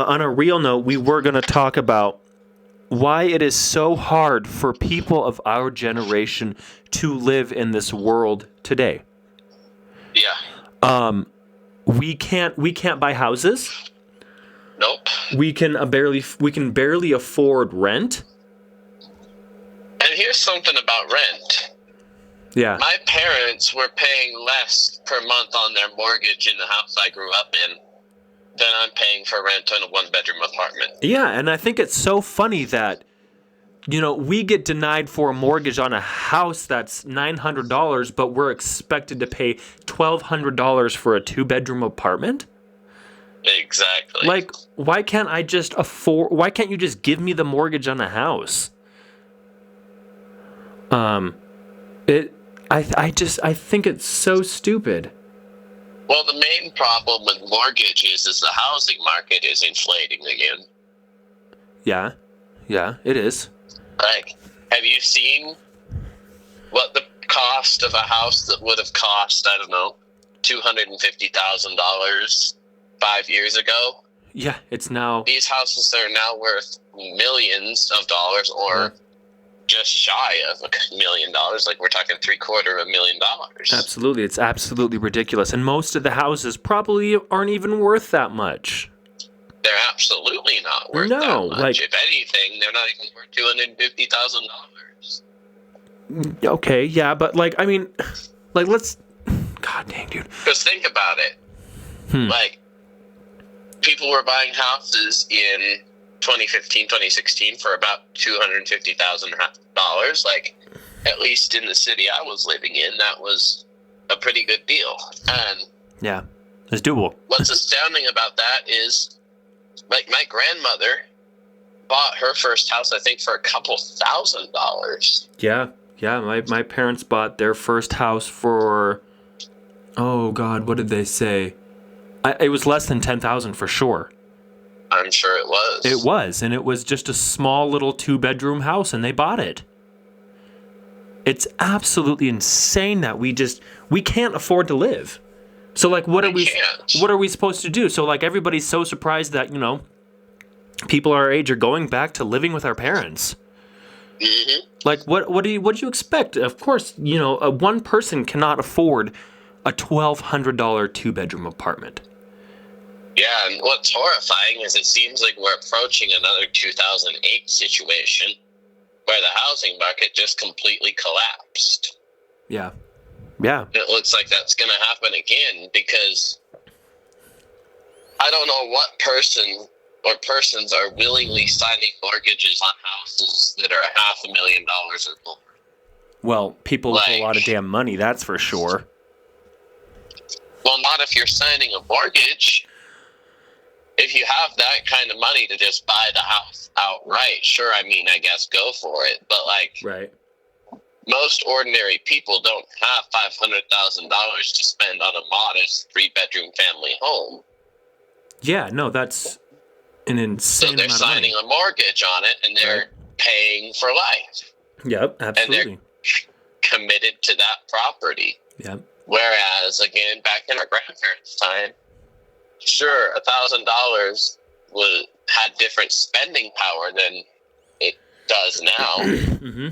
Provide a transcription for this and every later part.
on a real note, we were going to talk about why it is so hard for people of our generation to live in this world today. Yeah. We can't buy houses. Nope. We can barely afford rent. And here's something about rent. Yeah. My parents were paying less per month on their mortgage in the house I grew up in than I'm paying for rent on a one-bedroom apartment. Yeah, and I think it's so funny that, we get denied for a mortgage on a house that's $900, but we're expected to pay $1,200 for a two-bedroom apartment? Exactly. Like, why can't you just give me the mortgage on a house? I think it's so stupid. Well, the main problem with mortgages is the housing market is inflating again. Yeah, it is. Like, have you seen what the cost of a house that would have cost, I don't know, $250,000 5 years ago? Yeah, it's now... These houses are now worth millions of dollars or just shy of $1 million. Like, we're talking $750,000. Absolutely. It's absolutely ridiculous. And most of the houses probably aren't even worth that much. They're absolutely not worth that much. If anything, they're not even worth $250,000. Okay, yeah, but let's... God dang, dude. Because think about it. Like, people were buying houses in 2015, 2016 for about $250,000. Like, at least in the city I was living in, that was a pretty good deal. And yeah, it's doable. What's astounding about that is, like, my grandmother bought her first house, I think, for a couple $1,000s. Yeah. My parents bought their first house for, oh God, what did they say? It was less than $10,000 for sure. I'm sure it was. It was, and it was just a small little 2-bedroom house, and they bought it. It's absolutely insane that we can't afford to live. So, like, what are we supposed to do? So, like, everybody's so surprised that, people our age are going back to living with our parents. Mm-hmm. Like, what do you expect? Of course, one person cannot afford a $1,200 2-bedroom apartment. Yeah, and what's horrifying is it seems like we're approaching another 2008 situation where the housing market just completely collapsed. Yeah. It looks like that's going to happen again because I don't know what person or persons are willingly signing mortgages on houses that are $500,000 or more. Well, people with a lot of damn money, that's for sure. Well, not if you're signing a mortgage. If you have that kind of money to just buy the house outright, sure, I guess go for it. But, right. Most ordinary people don't have $500,000 to spend on a modest 3-bedroom family home. Yeah, no, that's an insane amount of money. So they're signing a mortgage on it, and they're paying for life. Yep, absolutely. And they're committed to that property. Yep. Whereas, again, back in our grandparents' time, sure, $1,000 had different spending power than it does now. Mm-hmm.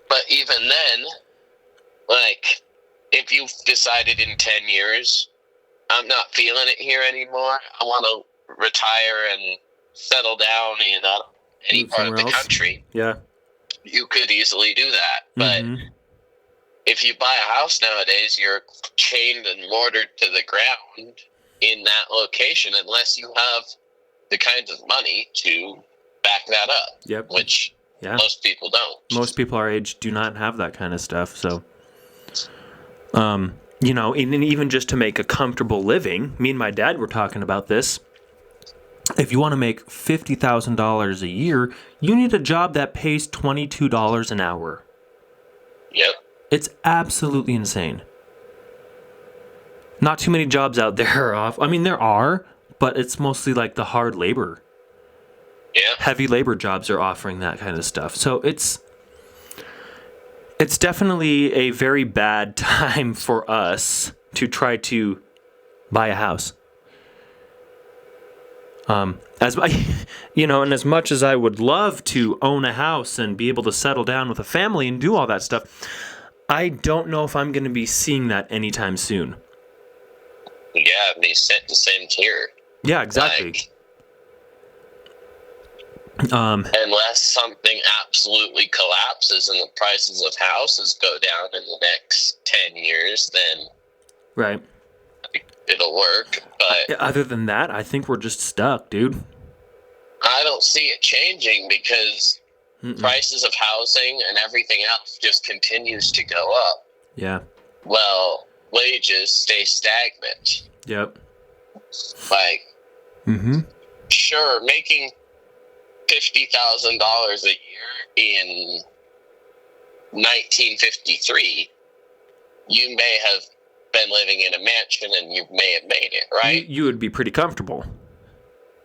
But even then, if you've decided in 10 years, I'm not feeling it here anymore, I want to retire and settle down in any part of the country. Yeah. You could easily do that. But if you buy a house nowadays, you're chained and mortared to the ground in that location unless you have the kinds of money to back that up. Yep. Which most people don't. Most people our age do not have that kind of stuff. So, and even just to make a comfortable living, me and my dad were talking about this. If you want to make $50,000 a year, you need a job that pays $22 an hour. Yep. It's absolutely insane. Not too many jobs out there are off. There are, but it's mostly like the hard labor. Yeah. Heavy labor jobs are offering that kind of stuff. So it's definitely a very bad time for us to try to buy a house. As and as much as I would love to own a house and be able to settle down with a family and do all that stuff, I don't know if I'm going to be seeing that anytime soon. Yeah, they sit the same tier. Yeah, exactly. Unless something absolutely collapses and the prices of houses go down in the next 10 years, then right, it'll work. But other than that, I think we're just stuck, dude. I don't see it changing because prices of housing and everything else just continues to go up. Yeah. Well, wages stay stagnant. Yep. Like, sure, making $50,000 a year in 1953, you may have been living in a mansion and you may have made it, right? You would be pretty comfortable.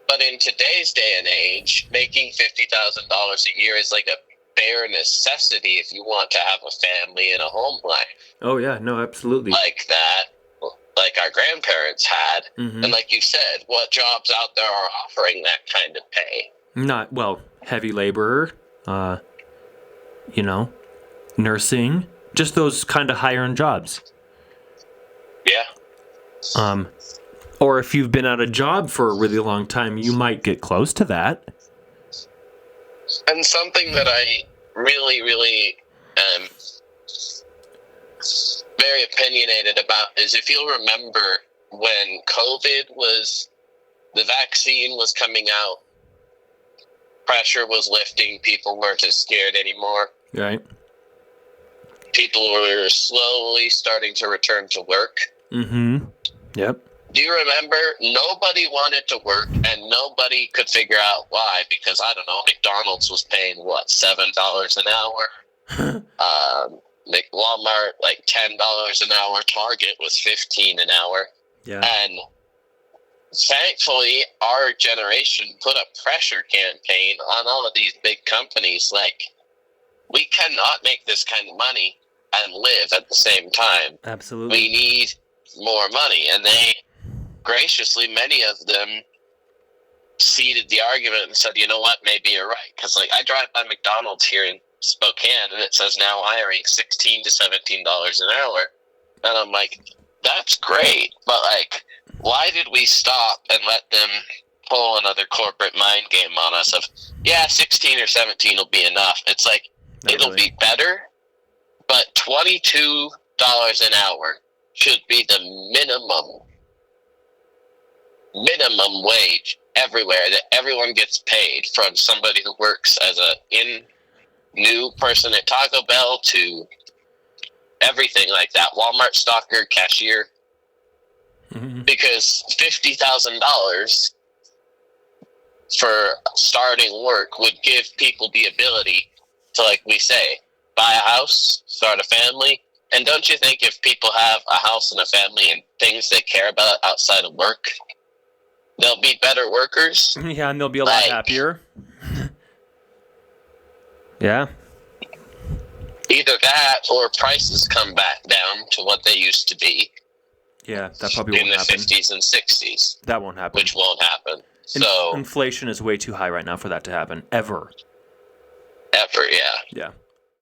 But in today's day and age, making $50,000 a year is like a bare necessity if you want to have a family and a home life. Oh, yeah. No, absolutely. Like that, like our grandparents had. And like you said, what jobs out there are offering that kind of pay? Not, heavy laborer, nursing, just those kind of higher-end jobs. Yeah. Or if you've been at a job for a really long time, you might get close to that. And something that I really, really am very opinionated about is, if you'll remember when the vaccine was coming out, pressure was lifting, people weren't as scared anymore. Right. People were slowly starting to return to work. Yep. Do you remember? Nobody wanted to work, and nobody could figure out why, because, I don't know, McDonald's was paying, $7 an hour? Walmart, $10 an hour. Target was $15 an hour. Yeah. And thankfully, our generation put a pressure campaign on all of these big companies. We cannot make this kind of money and live at the same time. Absolutely. We need more money. And they graciously, many of them ceded the argument and said, you know what, maybe you're right. Because I drive by McDonald's here in Spokane and it says now hiring $16 to $17 an hour. And I'm like, that's great. But why did we stop and let them pull another corporate mind game on us of, 16 or 17 will be enough? It's it'll be better, but $22 an hour should be the minimum wage everywhere, that everyone gets paid, from somebody who works as a new person at Taco Bell to everything like that, Walmart stocker, cashier. Because $50,000 for starting work would give people the ability to, like we say, buy a house, start a family. And don't you think if people have a house and a family and things they care about outside of work, they'll be better workers? Yeah, and they'll be a lot happier. Yeah. Either that or prices come back down to what they used to be. Yeah, that probably won't happen. In the 50s and 60s. That won't happen. Which won't happen. So inflation is way too high right now for that to happen. Ever, yeah. Yeah.